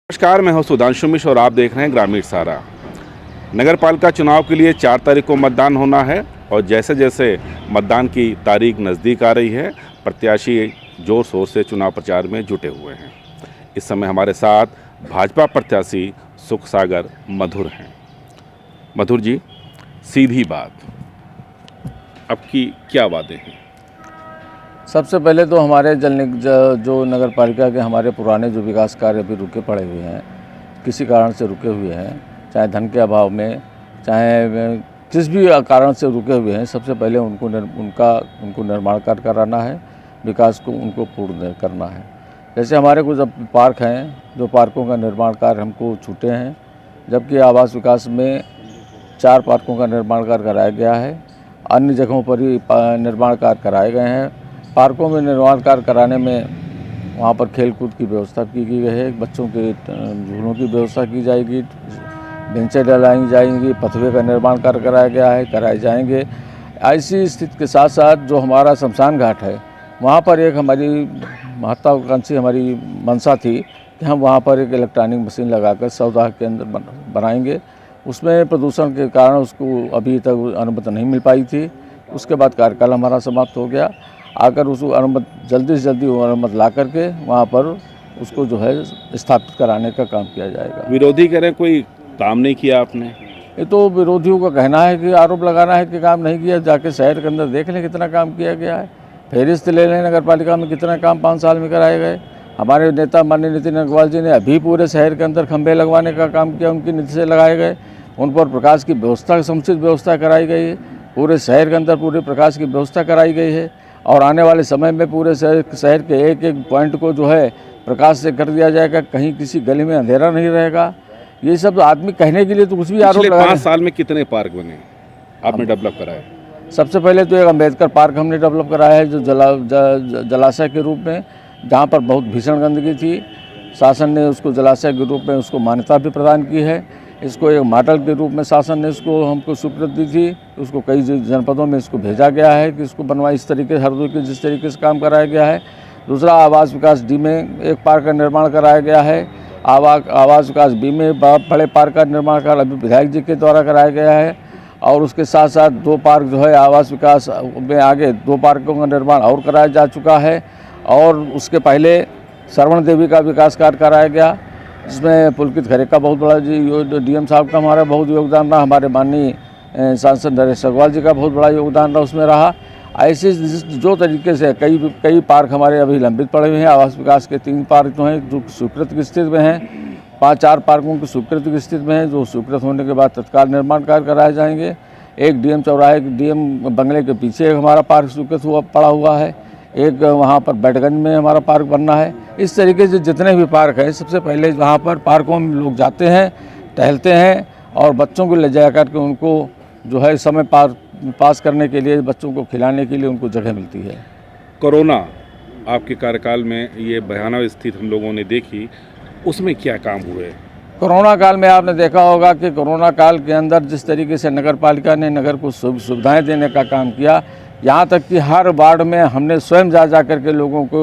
नमस्कार, मैं हूं सुधांशु मिश्र और आप देख रहे हैं ग्रामीण सारा। नगर पालिका चुनाव के लिए 4 तारीख को मतदान होना है और जैसे जैसे मतदान की तारीख नज़दीक आ रही है, प्रत्याशी जोर शोर से चुनाव प्रचार में जुटे हुए हैं। इस समय हमारे साथ भाजपा प्रत्याशी सुख सागर मधुर हैं। मधुर जी, सीधी बात, अब की क्या वादे हैं? सबसे पहले तो हमारे जो नगर पालिका के हमारे पुराने जो विकास कार्य अभी रुके पड़े हुए हैं, किसी कारण से रुके हुए हैं, चाहे धन के अभाव में, चाहे किस भी कारण से रुके हुए हैं, सबसे पहले उनको निर्माण कार्य कराना है, विकास को उनको पूर्ण करना है। जैसे हमारे कुछ अब पार्क हैं, जो पार्कों का निर्माण कार्य हमको छूटे हैं, जबकि आवास विकास में 4 पार्कों का निर्माण कार्य कराया गया है। अन्य जगहों पर ही निर्माण कार्य कराए गए हैं। पार्कों में निर्माण कार्य कराने में वहाँ पर खेलकूद की व्यवस्था की गई है, बच्चों के झूलों की व्यवस्था की जाएगी, बेंचें डलाई जाएंगी, पथवे का निर्माण कार्य कराए जाएंगे। ऐसी स्थिति के साथ साथ जो हमारा शमशान घाट है, वहाँ पर एक हमारी महत्वाकांक्षी हमारी मंशा थी कि हम वहाँ पर एक इलेक्ट्रॉनिक मशीन लगाकर सौदा केंद्र बनाएंगे। उसमें प्रदूषण के कारण उसको अभी तक अनुमति नहीं मिल पाई थी। उसके बाद कार्यकाल हमारा समाप्त हो गया। आकर उसको अनुमति जल्दी से जल्दी अनुमति ला करके वहाँ पर उसको जो है स्थापित कराने का काम किया जाएगा। विरोधी कह रहे हैं कोई काम नहीं किया आपने। ये तो विरोधियों का कहना है कि आरोप लगाना है कि काम नहीं किया। जाके शहर के अंदर देख लें कितना काम किया गया है। फहरिस्त ले लें नगर पालिका में कितना काम 5 साल में कराए गए। हमारे नेता माननीय नितिन अग्रवाल जी ने अभी पूरे शहर के अंदर खंभे लगवाने का काम किया, उनकी नीति से लगाए गए। उन पर प्रकाश की व्यवस्था, समुचित व्यवस्था कराई गई है। पूरे शहर के अंदर पूरे प्रकाश की व्यवस्था कराई गई है और आने वाले समय में पूरे शहर के एक एक पॉइंट को जो है प्रकाश से कर दिया जाएगा। कहीं किसी गली में अंधेरा नहीं रहेगा। ये सब आदमी कहने के लिए तो कुछ भी आरोप लगा। 5 साल में कितने पार्क बने आपने डेवलप कराए? सबसे पहले तो एक अम्बेडकर पार्क हमने डेवलप कराया है, जो जलाशय के रूप में, जहाँ पर बहुत भीषण गंदगी थी। शासन ने उसको जलाशय के रूप में उसको मान्यता भी प्रदान की है। इसको एक मॉडल के रूप में शासन ने इसको हमको स्वीकृति दी थी। उसको कई जनपदों में इसको भेजा गया है कि इसको बनवाई इस तरीके हरदोई के जिस तरीके से काम कराया गया है। दूसरा, आवास विकास डी में एक पार्क का निर्माण कराया गया है। आवास विकास बी में बड़े पार्क का निर्माण कार्य अभी विधायक जी के द्वारा कराया गया है। और उसके साथ साथ 2 पार्क जो है आवास विकास में आगे 2 पार्कों का निर्माण और कराया जा चुका है। और उसके पहले श्रवण देवी का विकास कार्य कराया गया, जिसमें पुलकित खरे का बहुत बड़ा डीएम साहब का हमारा बहुत योगदान रहा। हमारे माननीय सांसद नरेश अग्रवाल जी का बहुत बड़ा योगदान रहा उसमें रहा। ऐसे जो तरीके से कई पार्क हमारे अभी लंबित पड़े हुए हैं। आवास विकास के 3 पार्क तो हैं जो स्वीकृत की स्थिति में हैं, 4 पार्कों की स्वीकृत की स्थिति में हैं, जो स्वीकृत होने के बाद तत्काल निर्माण कार्य कराए जाएंगे। एक डीएम चौराहे, डीएम बंगले के पीछे हमारा पार्क स्वीकृत पड़ा हुआ है। एक वहाँ पर बैठगंज में हमारा पार्क बनना है। इस तरीके से जितने भी पार्क हैं, सबसे पहले वहाँ पर पार्कों में लोग जाते हैं, टहलते हैं और बच्चों को ले जा कर के उनको जो है समय पास करने के लिए, बच्चों को खिलाने के लिए उनको जगह मिलती है। कोरोना आपके कार्यकाल में ये भयानक स्थिति हम लोगों ने देखी, उसमें क्या काम हुए? कोरोना काल में आपने देखा होगा कि कोरोना काल के अंदर जिस तरीके से नगर पालिका ने नगर को सुविधाएँ देने का काम किया, यहाँ तक कि हर वार्ड में हमने स्वयं जा कर के लोगों को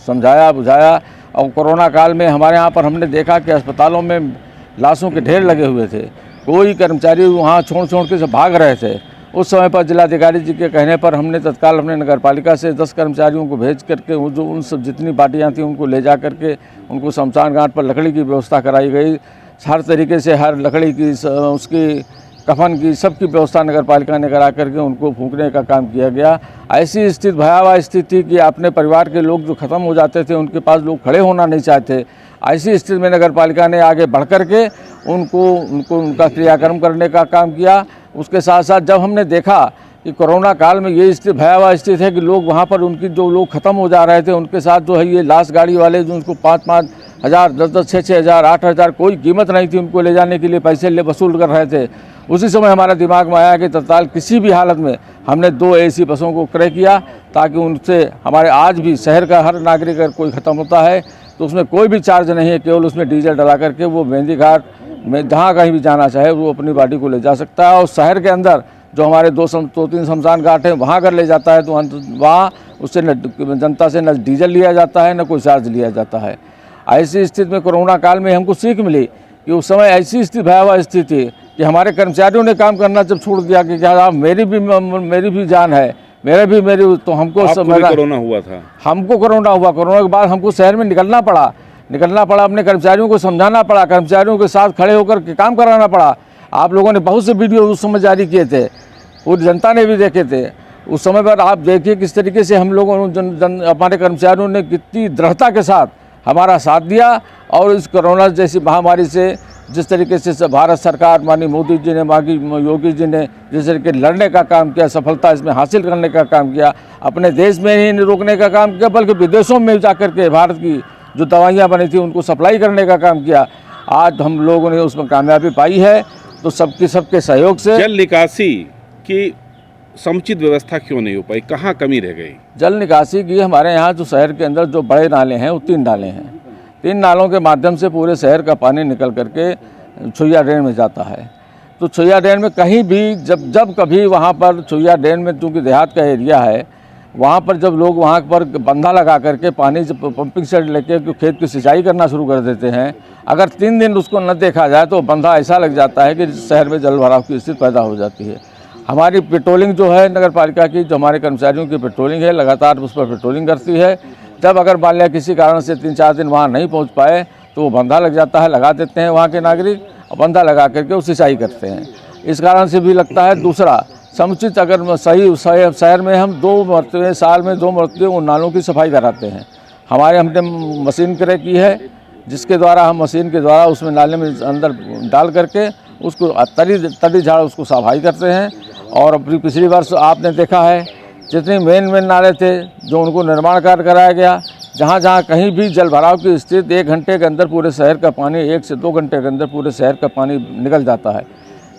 समझाया बुझाया। और कोरोना काल में हमारे यहाँ पर हमने देखा कि अस्पतालों में लाशों के ढेर लगे हुए थे। कोई कर्मचारी वहाँ छोड़ के सब भाग रहे थे। उस समय पर जिलाधिकारी जी के कहने पर हमने तत्काल अपने नगर पालिका से 10 कर्मचारियों को भेज करके वो जो उन सब जितनी पार्टियाँ थी उनको ले जा करके उनको शमशान घाट पर लकड़ी की व्यवस्था कराई गई। हर तरीके से हर लकड़ी की, उसकी कफन की, सबकी व्यवस्था नगर पालिका ने करा करके उनको फूंकने का काम किया गया। ऐसी स्थिति, भयावह स्थिति थी कि अपने परिवार के लोग जो ख़त्म हो जाते थे, उनके पास लोग खड़े होना नहीं चाहते। ऐसी स्थिति में नगर पालिका ने आगे बढ़ कर के उनका क्रियाक्रम करने का काम किया। उसके साथ साथ जब हमने देखा कि कोरोना काल में ये स्थिति, भयावह स्थिति है कि लोग वहाँ पर उनकी जो लोग ख़त्म हो जा रहे थे, उनके साथ जो है ये लाश गाड़ी वाले जो उनको 5-5 हज़ार, 10-10, 6-6 हज़ार, 8 हज़ार, कोई कीमत नहीं थी, उनको ले जाने के लिए पैसे वसूल कर रहे थे। उसी समय हमारे दिमाग में आया कि तत्काल किसी भी हालत में हमने 2 ऐसी बसों को क्रय किया, ताकि उनसे हमारे आज भी शहर का हर नागरिक अगर कोई ख़त्म होता है तो उसमें कोई भी चार्ज नहीं है, केवल उसमें डीजल डला करके वो मेहंदी घाट में जहाँ कहीं भी जाना चाहे वो अपनी बॉडी को ले जा सकता है। और शहर के अंदर जो हमारे 2-3 शमशान घाट हैं, वहाँ अगर ले जाता है तो वहाँ उससे न जनता से न डीजल लिया जाता है, न कोई चार्ज लिया जाता है। ऐसी स्थिति में कोरोना काल में हमको सीख मिली कि उस समय ऐसी स्थिति भयावह स्थिति थी कि हमारे कर्मचारियों ने काम करना जब छोड़ दिया कि क्या आप मेरी भी जान है, मेरी तो हमको कोरोना हुआ था। हमको कोरोना हुआ। कोरोना के बाद हमको शहर में निकलना पड़ा, अपने कर्मचारियों को समझाना पड़ा, कर्मचारियों के साथ खड़े होकर के काम कराना पड़ा। आप लोगों ने बहुत से वीडियो उस समय जारी किए थे, पूरी जनता ने भी देखे थे। उस समय पर आप देखिए किस तरीके से हम लोगों हमारे कर्मचारियों ने कितनी दृढ़ता के साथ हमारा साथ दिया और इस कोरोना जैसी महामारी से जिस तरीके से भारत सरकार माननीय मोदी जी ने, माननीय योगी जी ने जिस तरीके लड़ने का काम किया, सफलता इसमें हासिल करने का काम किया, अपने देश में ही रोकने का काम किया बल्कि विदेशों में जाकर के भारत की जो दवाइयाँ बनी थी उनको सप्लाई करने का काम किया। आज हम लोगों ने उसमें कामयाबी पाई है। तो सबके सहयोग से जल निकासी की समुचित व्यवस्था क्यों नहीं हो पाई, कहाँ कमी रह गई? जल निकासी की हमारे यहाँ जो शहर के अंदर जो बड़े नाले हैं वो 3 नाले हैं। 3 नालों के माध्यम से पूरे शहर का पानी निकल करके छुइया ड्रेन में जाता है। तो छुइया ड्रेन में कहीं भी जब कभी वहाँ पर छुइया ड्रेन में चूँकि देहात का एरिया है, वहाँ पर जब लोग वहाँ पर बंधा लगा करके पानी जब पंपिंग सेट लेके खेत की सिंचाई करना शुरू कर देते हैं, अगर 3 दिन उसको न देखा जाए तो बंधा ऐसा लग जाता है कि शहर में जल भराव की स्थिति पैदा हो जाती है। हमारी पेट्रोलिंग जो है नगर पालिका की, जो हमारे कर्मचारियों की पेट्रोलिंग है, लगातार उस पर पेट्रोलिंग करती है। जब अगर मान लिया किसी कारण से 3-4 दिन वहाँ नहीं पहुँच पाए तो वो बंधा लग जाता है, लगा देते हैं वहाँ के नागरिक, और बंधा लगा करके वो सिंचाई करते हैं। इस कारण से भी लगता है। दूसरा, समुचित अगर सही शहर में हम 2 मरतबे साल में 2 मरतबे उन नालों की सफाई कराते हैं। हमने मशीन क्रय की है जिसके द्वारा हम मशीन के द्वारा उसमें नाले में अंदर डाल करके उसको तड़ी झाड़ उसको सफाई करते हैं। और पिछली वर्ष आपने देखा है जितने मेन नाले थे जो उनको निर्माण कार्य कराया गया, जहाँ कहीं भी जल भराव की स्थिति 1 घंटे के अंदर पूरे शहर का पानी 1 से 2 घंटे के अंदर पूरे शहर का पानी निकल जाता है।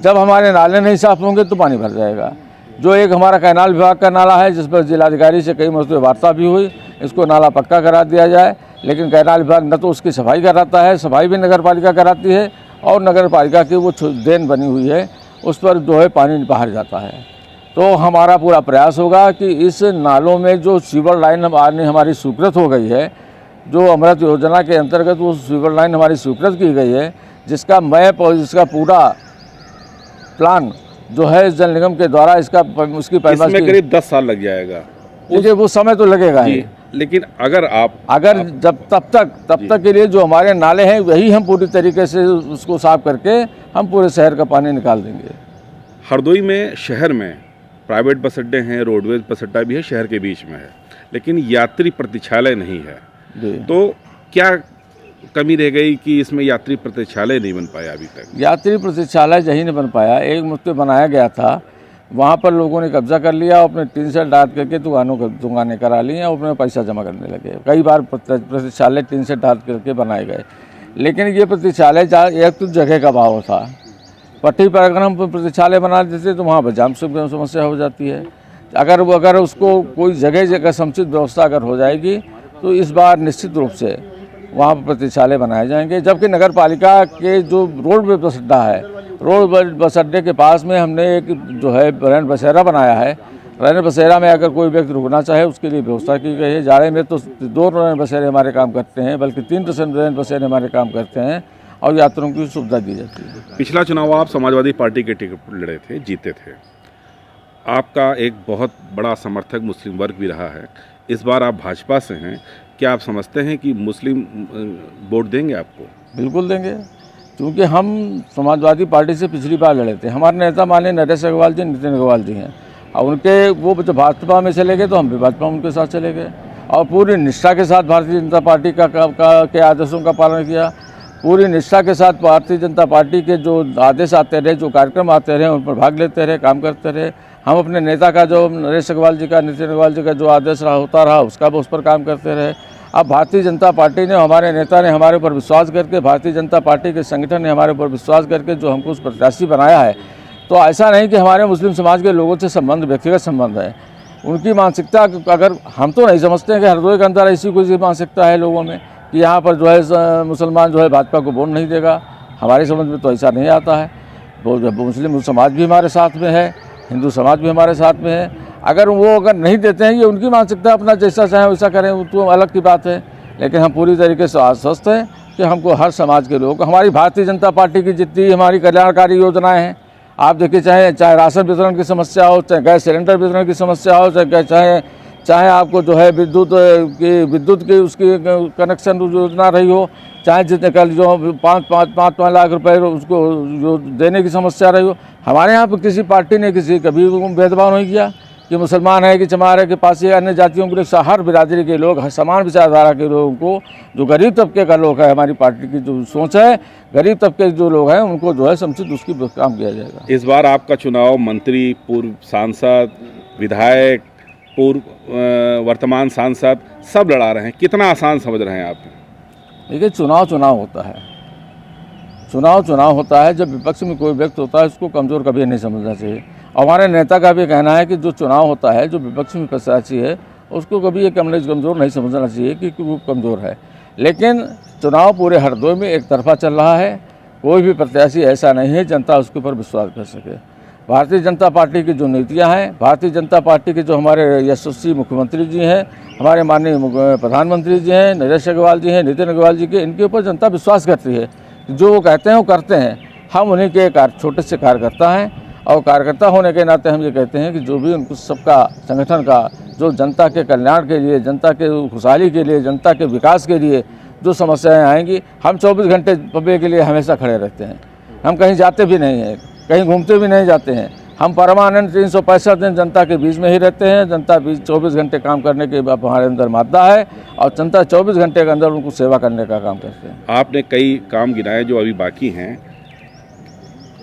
जब हमारे नाले नहीं साफ होंगे तो पानी भर जाएगा। जो एक हमारा कैनाल विभाग का नाला है जिस पर जिलाधिकारी से कई मरतबे वार्ता भी हुई, इसको नाला पक्का करा दिया जाए, लेकिन कैनाल विभाग न तो उसकी सफाई कराता है, सफाई भी नगर पालिका कराती है, और नगर पालिका की वो ड्रेन बनी हुई है उस पर जो है पानी बाहर जाता है। तो हमारा पूरा प्रयास होगा कि इस नालों में जो सीवर लाइन हमारी स्वीकृत हो गई है, जो अमृत योजना के अंतर्गत वो सीवर लाइन हमारी स्वीकृत की गई है, जिसका मैप और जिसका पूरा प्लान जो है जल निगम के द्वारा उसकी पैमाइश इसमें करीब 10 साल लग जाएगा। देखिए वो समय तो लगेगा ही, लेकिन तब तक के लिए जो हमारे नाले हैं वही हम पूरी तरीके से उसको साफ करके हम पूरे शहर का पानी निकाल देंगे। हरदोई में शहर में प्राइवेट बस अड्डे हैं, रोडवेज बस अड्डा भी है, शहर के बीच में है, लेकिन यात्री प्रतीक्षालय नहीं है। तो क्या कमी रह गई कि इसमें यात्री प्रतीक्षालय नहीं बन पाया अभी तक? यात्री प्रतीक्षालय यही नहीं बन पाया। एक मुद्दे बनाया गया था, वहाँ पर लोगों ने कब्जा कर लिया, अपने 3 सेट डाल करके दुकानें करा ली और अपने पैसा जमा करने लगे। कई बार प्रतीक्षालय 3 सेट डाल करके बनाए गए, लेकिन ये प्रतीक्षालय एक तो जगह का अभाव था। पट्टी पर अगर हम प्रतीक्षालय बना देते तो वहाँ पर जाम समस्या हो जाती है। अगर उसको कोई जगह समुचित व्यवस्था अगर हो जाएगी तो इस बार निश्चित रूप से वहाँ पर प्रतीक्षालय बनाए जाएंगे। जबकि नगर पालिका के जो रोड बस अड्डा है, रोड बस अड्डे के पास में हमने एक जो है रैन बसेरा बनाया है। रैन बसेरा में अगर कोई व्यक्ति रुकना चाहे उसके लिए व्यवस्था की गई है। जाड़े में तो 2 रैन बसेरे हमारे काम करते हैं, बल्कि 3 रैन बसेरे हमारे काम करते हैं और यात्रियों की सुविधा दी जाती है। पिछला चुनाव आप समाजवादी पार्टी के टिकट लड़े थे, जीते थे। आपका एक बहुत बड़ा समर्थक मुस्लिम वर्ग भी रहा है। इस बार आप भाजपा से हैं, क्या आप समझते हैं कि मुस्लिम वोट देंगे आपको? बिल्कुल देंगे, क्योंकि हम समाजवादी पार्टी से पिछली बार लड़े थे। हमारे नेता माननीय नरेश अग्रवाल जी, नितिन अग्रवाल जी हैं, और उनके वो जब भाजपा में चले गए तो हम भी भाजपा उनके साथ चले गए और पूरी निष्ठा के साथ भारतीय जनता पार्टी के आदेशों का पालन किया। पूरी निष्ठा के साथ भारतीय जनता पार्टी के जो आदेश आते रहे, जो कार्यक्रम आते रहे, उन पर भाग लेते रहे, काम करते रहे। हम अपने नेता का जो नरेश अग्रवाल जी का, नितिन अग्रवाल जी का जो आदेश होता रहा उसका उस पर काम करते रहे। अब भारतीय जनता पार्टी ने, हमारे नेता ने हमारे ऊपर विश्वास करके, भारतीय जनता पार्टी के संगठन ने हमारे ऊपर विश्वास करके जो हमको उस प्रत्याशी बनाया है, तो ऐसा नहीं कि हमारे मुस्लिम समाज के लोगों से संबंध व्यक्तिगत संबंध है। उनकी मानसिकता, अगर हम तो नहीं समझते हैं कि हरदोई के अंदर ऐसी कोई मानसिकता है लोगों में कि यहाँ पर जो है मुसलमान जो है भाजपा को वोट नहीं देगा। हमारे समझ में तो ऐसा नहीं आता है। मुस्लिम समाज भी हमारे साथ में है, हिंदू समाज भी हमारे साथ में है। अगर नहीं देते हैं, ये उनकी मानसिकता, अपना जैसा चाहें वैसा करें, तो अलग की बात है। लेकिन हम पूरी तरीके से आश्वस्त हैं कि हमको हर समाज के लोग, हमारी भारतीय जनता पार्टी की जितनी हमारी कल्याणकारी योजनाएं हैं, आप देखिए, चाहे राशन वितरण की समस्या हो, चाहे गैस सिलेंडर वितरण की समस्या हो, चाहे आपको जो है विद्युत की उसकी कनेक्शन योजना रही हो, चाहे जितने कल जो 5 लाख रुपए उसको जो देने की समस्या रही हो, हमारे यहाँ पर किसी पार्टी ने कभी भेदभाव नहीं किया कि मुसलमान है कि चमार है कि पासी, अन्य जातियों के लोग, हर बिरादरी के लोग, समान विचारधारा के लोगों को, जो गरीब तबके का लोग है, हमारी पार्टी की जो सोच है, गरीब तबके के जो लोग हैं उनको जो है समुचित उसकी काम किया जाएगा। इस बार आपका चुनाव मंत्री, पूर्व सांसद, विधायक, वर्तमान सांसद सब लड़ा रहे हैं, कितना आसान समझ रहे हैं आप? देखिए, चुनाव होता है, चुनाव होता है। जब विपक्ष में कोई व्यक्ति होता है उसको कमज़ोर कभी नहीं समझना चाहिए। हमारे नेता का भी कहना है कि जो चुनाव होता है, जो विपक्ष में प्रत्याशी है, उसको कभी ये कमज़ोर नहीं समझना चाहिए कि वो कमज़ोर है। लेकिन चुनाव पूरे हरदोई में एक तरफा चल रहा है, कोई भी प्रत्याशी ऐसा नहीं है जनता उसके ऊपर विश्वास कर सके। भारतीय जनता पार्टी की जो नीतियां हैं, भारतीय जनता पार्टी के जो हमारे यशस्वी मुख्यमंत्री जी हैं, हमारे माननीय प्रधानमंत्री जी हैं, नरेश अग्रवाल जी हैं, नितिन अग्रवाल जी के, इनके ऊपर जनता विश्वास करती है। जो वो कहते हैं वो करते हैं। हम उन्हीं के छोटे से कार्यकर्ता हैं, और कार्यकर्ता होने के नाते हम ये कहते हैं कि जो भी उनको सबका संगठन का, जो जनता के कल्याण के लिए, जनता के खुशहाली के लिए, जनता के विकास के लिए जो समस्याएं आएंगी, हम 24 घंटे पब्लिक के लिए हमेशा खड़े रहते हैं। हम कहीं जाते भी नहीं हैं, कहीं घूमते भी नहीं जाते हैं। हम परमानेंट 365 दिन जनता के बीच में ही रहते हैं। जनता 24 घंटे काम करने के हमारे अंदर मादा है, और जनता 24 घंटे के अंदर उनको सेवा करने का काम करते हैं। आपने कई काम गिनाए जो अभी बाकी हैं।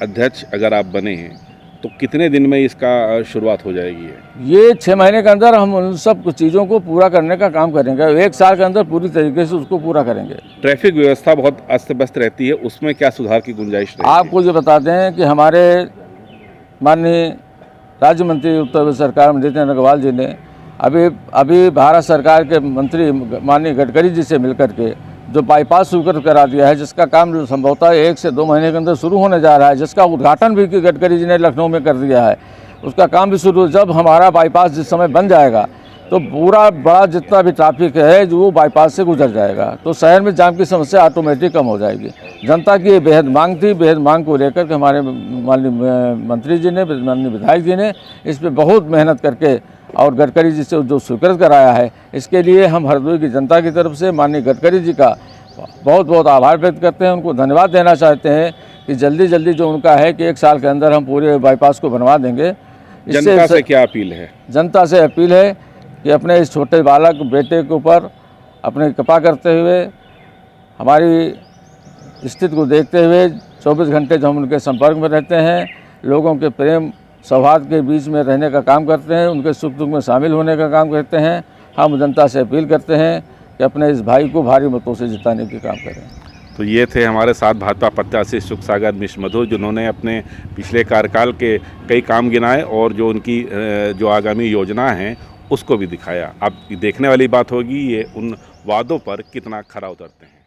अध्यक्ष अगर आप बने हैं तो कितने दिन में इसका शुरुआत हो जाएगी? ये 6 महीने के अंदर हम उन सब चीज़ों को पूरा करने का काम करेंगे। 1 साल के अंदर पूरी तरीके से उसको पूरा करेंगे। ट्रैफिक व्यवस्था बहुत अस्त व्यस्त रहती है, उसमें क्या सुधार की गुंजाइश है? आपको ये बता दें कि हमारे माननीय राज्य मंत्री उत्तर प्रदेश सरकार में नितिन अग्रवाल जी ने अभी भारत सरकार के मंत्री माननीय गडकरी जी से मिलकर के जो बाईपास स्वीकृत करा दिया है, जिसका काम संभवतः 1 से 2 महीने के अंदर शुरू होने जा रहा है, जिसका उद्घाटन भी गडकरी जी ने लखनऊ में कर दिया है, उसका काम भी शुरू। जब हमारा बाईपास जिस समय बन जाएगा तो पूरा बड़ा जितना भी ट्रैफिक है जो वो बाईपास से गुजर जाएगा, तो शहर में जाम की समस्या ऑटोमेटिक कम हो जाएगी। जनता की ये बेहद मांग थी, बेहद मांग को लेकर के हमारे माननीय मंत्री जी ने, माननीय विधायक जी ने इस पर बहुत मेहनत करके और गडकरी जी से जो स्वीकृत कराया है, इसके लिए हम हरदोई की जनता की तरफ से माननीय गडकरी जी का बहुत बहुत आभार व्यक्त करते हैं। उनको धन्यवाद देना चाहते हैं कि जल्दी जो उनका है कि 1 साल के अंदर हम पूरे बाईपास को बनवा देंगे। जनता से क्या अपील है? जनता से अपील है कि अपने इस छोटे बालक बेटे के ऊपर अपने कृपा करते हुए, हमारी स्थिति को देखते हुए 24 घंटे जो हम उनके संपर्क में रहते हैं, लोगों के प्रेम सौहार्द के बीच में रहने का काम करते हैं, उनके सुख दुख में शामिल होने का काम करते हैं। हम जनता से अपील करते हैं कि अपने इस भाई को भारी मतों से जिताने के काम करें। तो ये थे हमारे साथ भाजपा प्रत्याशी सुख सागर मिश्र मधु, जिन्होंने अपने पिछले कार्यकाल के कई काम गिनाए और जो उनकी जो आगामी योजना है उसको भी दिखाया। अब देखने वाली बात होगी ये उन वादों पर कितना खरा उतरते हैं।